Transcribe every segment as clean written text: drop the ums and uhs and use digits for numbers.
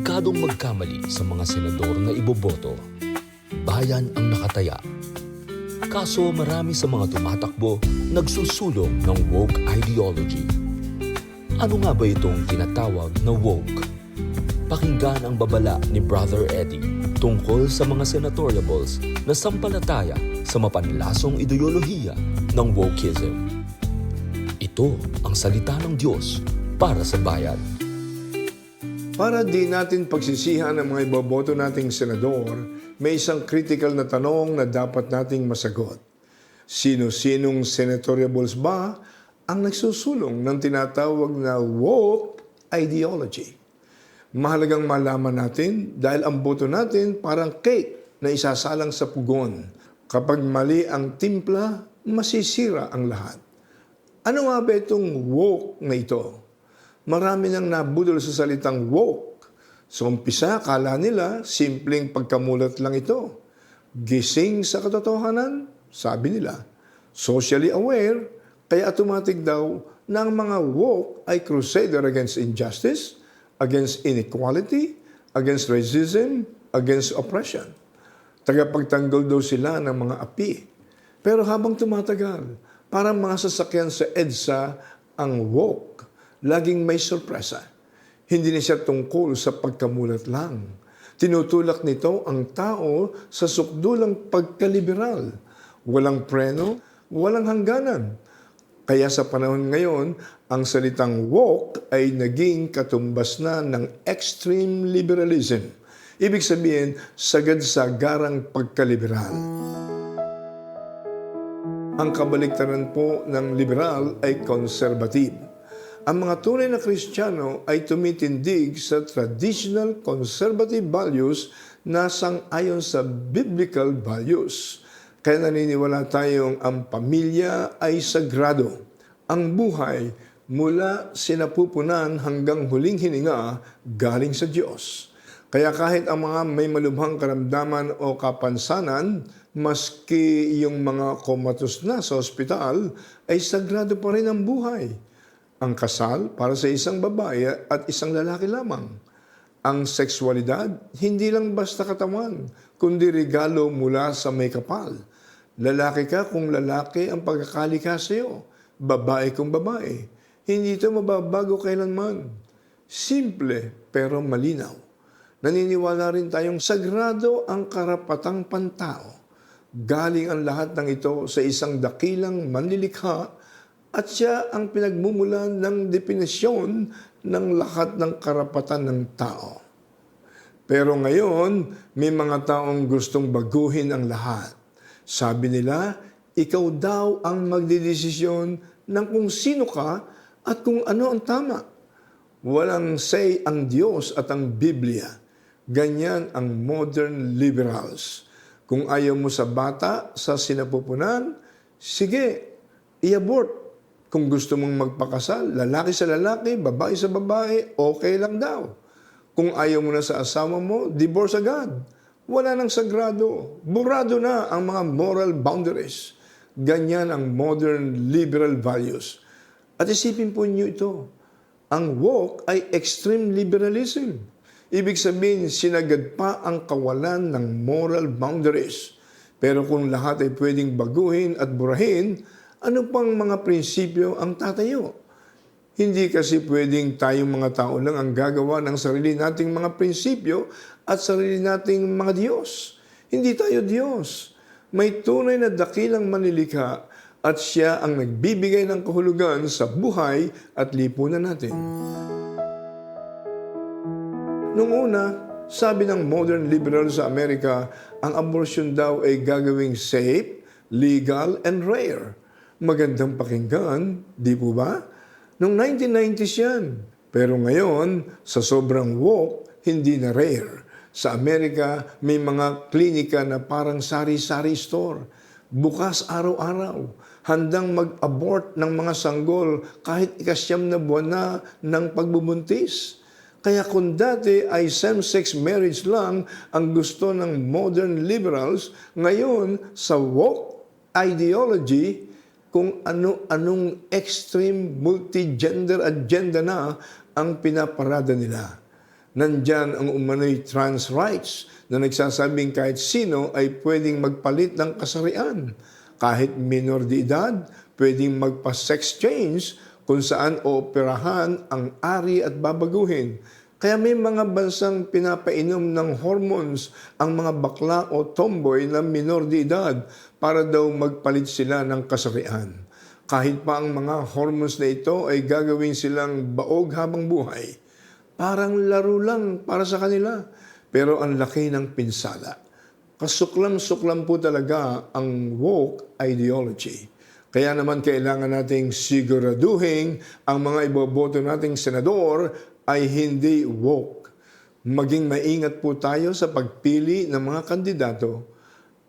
Delikadong magkamali sa mga senador na iboboto. Bayan ang nakataya. Kaso marami sa mga tumatakbo nagsusulong ng woke ideology. Ano nga ba itong tinatawag na woke? Pakinggan ang babala ni Brother Eddie tungkol sa mga senatoriables na sampalataya sa mapanlasong ideolohiya ng wokeism. Ito ang salita ng Diyos para sa bayan. Para di natin pagsisihan ang mga iboboto nating senador, may isang critical na tanong na dapat nating masagot. Sino-sinong senatoriables ba ang nagsusulong ng tinatawag na woke ideology? Mahalagang malaman natin dahil ang boto natin parang cake na isasalang sa pugon. Kapag mali ang timpla, masisira ang lahat. Ano nga ba itong woke na ito? Marami nang nabudol sa salitang woke. Sa umpisa, kala nila simpleng pagkamulat lang ito. Gising sa katotohanan, sabi nila. Socially aware, kaya automatic daw na ang mga woke ay crusader against injustice, against inequality, against racism, against oppression. Tagapagtanggol daw sila ng mga api. Pero habang tumatagal, parang mga sasakyan sa EDSA ang woke. Laging may sorpresa. Hindi na siya tungkol sa pagkamulat lang. Tinutulak nito ang tao sa sukdulang pagkaliberal. Walang preno, walang hangganan. Kaya sa panahon ngayon, ang salitang woke ay naging katumbas na ng extreme liberalism. Ibig sabihin, sagad-sagarang pagkaliberal. Ang kabaliktaran po ng liberal ay conservative. Ang mga tunay na Kristiyano ay tumitindig sa traditional conservative values na sang-ayon sa biblical values. Kaya naniniwala tayong ang pamilya ay sagrado. Ang buhay mula sinapupunan hanggang huling hininga galing sa Diyos. Kaya kahit ang mga may malubhang karamdaman o kapansanan, maski yung mga komatos na sa ospital, ay sagrado pa rin ang buhay. Ang kasal para sa isang babae at isang lalaki lamang. Ang sexualidad, hindi lang basta katawan, kundi regalo mula sa may kapal. Lalaki ka kung lalaki ang pagkakalikha sa iyo, babae kung babae. Hindi ito mababago kailanman. Simple pero malinaw. Naniniwala rin tayong sagrado ang karapatang pantao. Galing ang lahat ng ito sa isang dakilang manlilikha at siya ang pinagmumulan ng definisyon ng lahat ng karapatan ng tao. Pero ngayon, may mga taong gustong baguhin ang lahat. Sabi nila, ikaw daw ang magdedesisyon ng kung sino ka at kung ano ang tama. Walang say ang Diyos at ang Biblia. Ganyan ang modern liberals. Kung ayaw mo sa bata, sa sinapupunan, sige, i-abort. Kung gusto mong magpakasal, lalaki sa lalaki, babae sa babae, okay lang daw. Kung ayaw mo na sa asawa mo, divorce agad. Wala nang sagrado. Burado na ang mga moral boundaries. Ganyan ang modern liberal values. At isipin po niyo ito, ang woke ay extreme liberalism. Ibig sabihin, sinagad pa ang kawalan ng moral boundaries. Pero kung lahat ay pwedeng baguhin at burahin, ano pang mga prinsipyo ang tatayo? Hindi kasi pwedeng tayong mga tao lang ang gagawa ng sarili nating mga prinsipyo at sarili nating mga Diyos. Hindi tayo Diyos. May tunay na dakilang manlilikha at siya ang nagbibigay ng kahulugan sa buhay at lipunan natin. Noong una, sabi ng modern liberal sa Amerika, ang abortion daw ay gagawing safe, legal, and rare. Magandang pakinggan, di po ba? Noong 1990s yan. Pero ngayon, sa sobrang woke, hindi na rare. Sa Amerika, may mga klinika na parang sari-sari store. Bukas araw-araw. Handang mag-abort ng mga sanggol kahit ikasyam na buwan na ng pagbubuntis. Kaya kung dati ay same-sex marriage lang ang gusto ng modern liberals, ngayon sa woke ideology, kung ano-anong extreme multi-gender agenda na ang pinaparada nila. Nandyan ang umano'y trans rights na nagsasabing kahit sino ay pwedeng magpalit ng kasarian. Kahit minor de edad, pwedeng magpa-sex change kung saan ooperahan ang ari at babaguhin. Kaya may mga bansang pinapainom ng hormones ang mga bakla o tomboy na minor de edad para daw magpalit sila ng kasarian. Kahit pa ang mga hormones na ito ay gagawin silang baog habang buhay. Parang laro lang para sa kanila, pero ang laki ng pinsala. Kasuklam-suklam po talaga ang woke ideology. Kaya naman kailangan nating siguraduhin ang mga iboboto nating senador ay hindi woke. Maging maingat po tayo sa pagpili ng mga kandidato.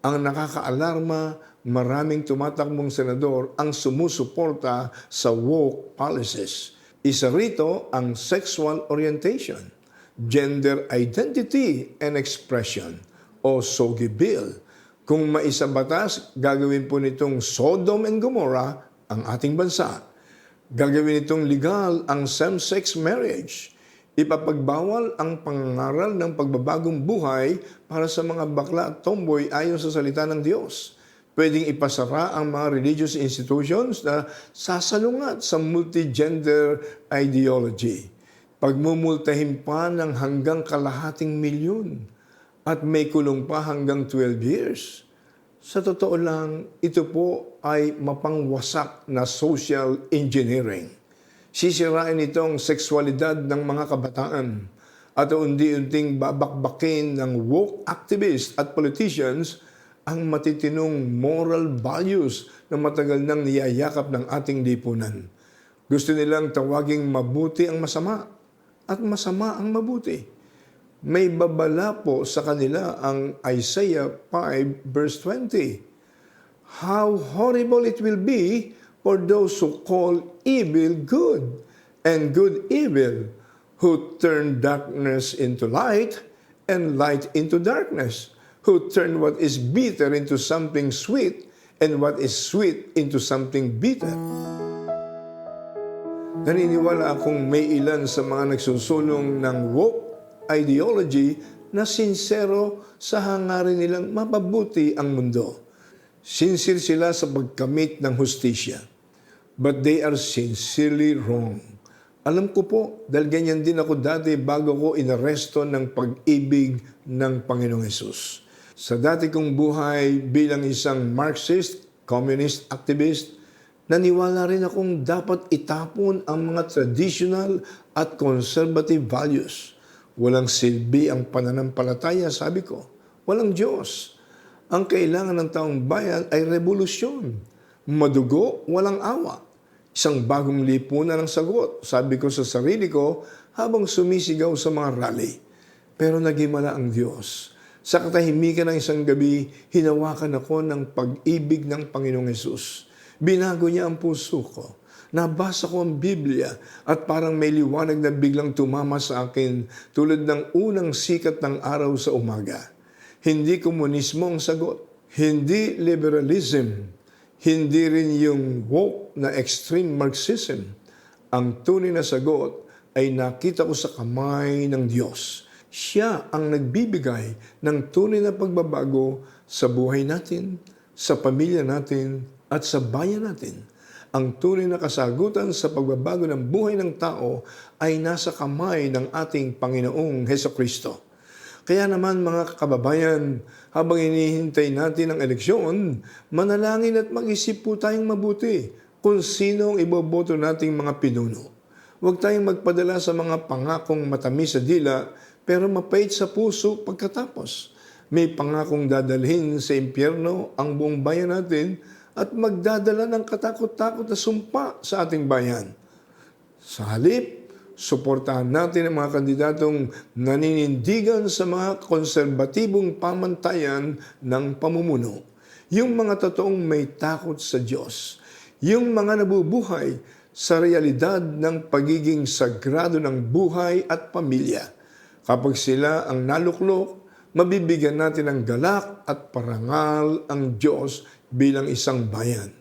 Ang nakakaalarma, maraming tumatakbong senador ang sumusuporta sa woke policies. Isa rito ang sexual orientation, gender identity and expression o SOGI Bill. Kung maisabatas, gagawin po nitong Sodom and Gomorrah ang ating bansa. Gagawin nitong legal ang same-sex marriage. Ipapagbawal ang pangangaral ng pagbabagong buhay para sa mga bakla at tomboy ayon sa salita ng Diyos. Pwedeng ipasara ang mga religious institutions na sasalungat sa multigender ideology. Pagmumultahin pa ng hanggang kalahating milyon at may kulong pa hanggang 12 years. Sa totoo lang, ito po ay mapangwasak na social engineering. Sisirain itong sexualidad ng mga kabataan at unti-unting babakbakin ng woke activists at politicians ang matitinong moral values na matagal nang niyayakap ng ating lipunan. Gusto nilang tawaging mabuti ang masama at masama ang mabuti. May babala po sa kanila ang Isaiah 5 verse 20. How horrible it will be for those who call evil good and good evil, who turn darkness into light and light into darkness, who turn what is bitter into something sweet and what is sweet into something bitter. Naniniwala akong may ilan sa mga nagsusulong ng woke ideology na sincero sa hangarin nilang mapabuti ang mundo. Sincere sila sa pagkamit ng hustisya. But they are sincerely wrong. Alam ko po, dahil ganyan din ako dati bago ko inaresto ng pag-ibig ng Panginoong Hesus. Sa dati kong buhay bilang isang Marxist, communist activist, naniwala rin akong dapat itapon ang mga traditional at conservative values. Walang silbi ang pananampalataya, sabi ko. Walang Diyos. Ang kailangan ng taong bayan ay revolusyon. Madugo, walang awa. Isang bagong lipunan ang sagot, sabi ko sa sarili ko habang sumisigaw sa mga rally. Pero naghimala ang Diyos. Sa katahimikan ng isang gabi, hinawakan ako ng pag-ibig ng Panginoong Hesus. Binago niya ang puso ko. Nabasa ko ang Biblia at parang may liwanag na biglang tumama sa akin tulad ng unang sikat ng araw sa umaga. Hindi komunismo ang sagot. Hindi liberalism. Hindi rin yung woke na extreme Marxism. Ang tunay na sagot ay nakita ko sa kamay ng Diyos. Siya ang nagbibigay ng tunay na pagbabago sa buhay natin, sa pamilya natin, at sa bayan natin. Ang tunay na kasagutan sa pagbabago ng buhay ng tao ay nasa kamay ng ating Panginoong Hesukristo. Kaya naman mga kababayan, habang hinihintay natin ang eleksyon, manalangin at mag-isip po tayong mabuti kung sino ang iboboto nating mga pinuno. Huwag tayong magpadala sa mga pangakong matamis sa dila, pero mapait sa puso pagkatapos. May pangakong dadalhin sa impyerno ang buong bayan natin at magdadala ng katakot-takot na sumpa sa ating bayan. Sa halip, suportahan natin ang mga kandidatong naninindigan sa mga konserbatibong pamantayan ng pamumuno. Yung mga totoong may takot sa Diyos. Yung mga nabubuhay sa realidad ng pagiging sagrado ng buhay at pamilya. Kapag sila ang naluklok, mabibigyan natin ng galak at parangal ang Diyos bilang isang bayan.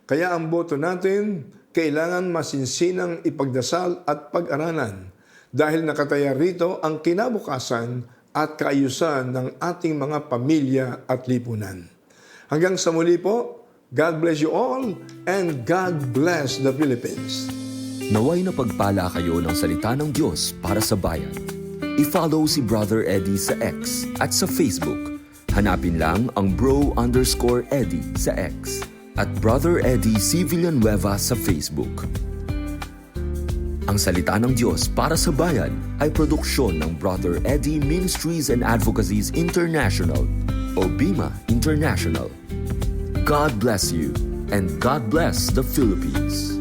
Kaya ang boto natin, kailangan masinsinang ipagdasal at pag-aralan dahil nakataya rito ang kinabukasan at kaayusan ng ating mga pamilya at lipunan. Hanggang sa muli po, God bless you all and God bless the Philippines. Naway na pagpala kayo ng salita ng Diyos para sa bayan. I-follow si Brother Eddie sa X at sa Facebook. Hanapin lang ang bro_Eddie sa X at Brother Eddie C. Villanueva sa Facebook. Ang salita ng Diyos para sa bayan ay produksyon ng Brother Eddie Ministries and Advocacies International o BIMA International. God bless you and God bless the Philippines.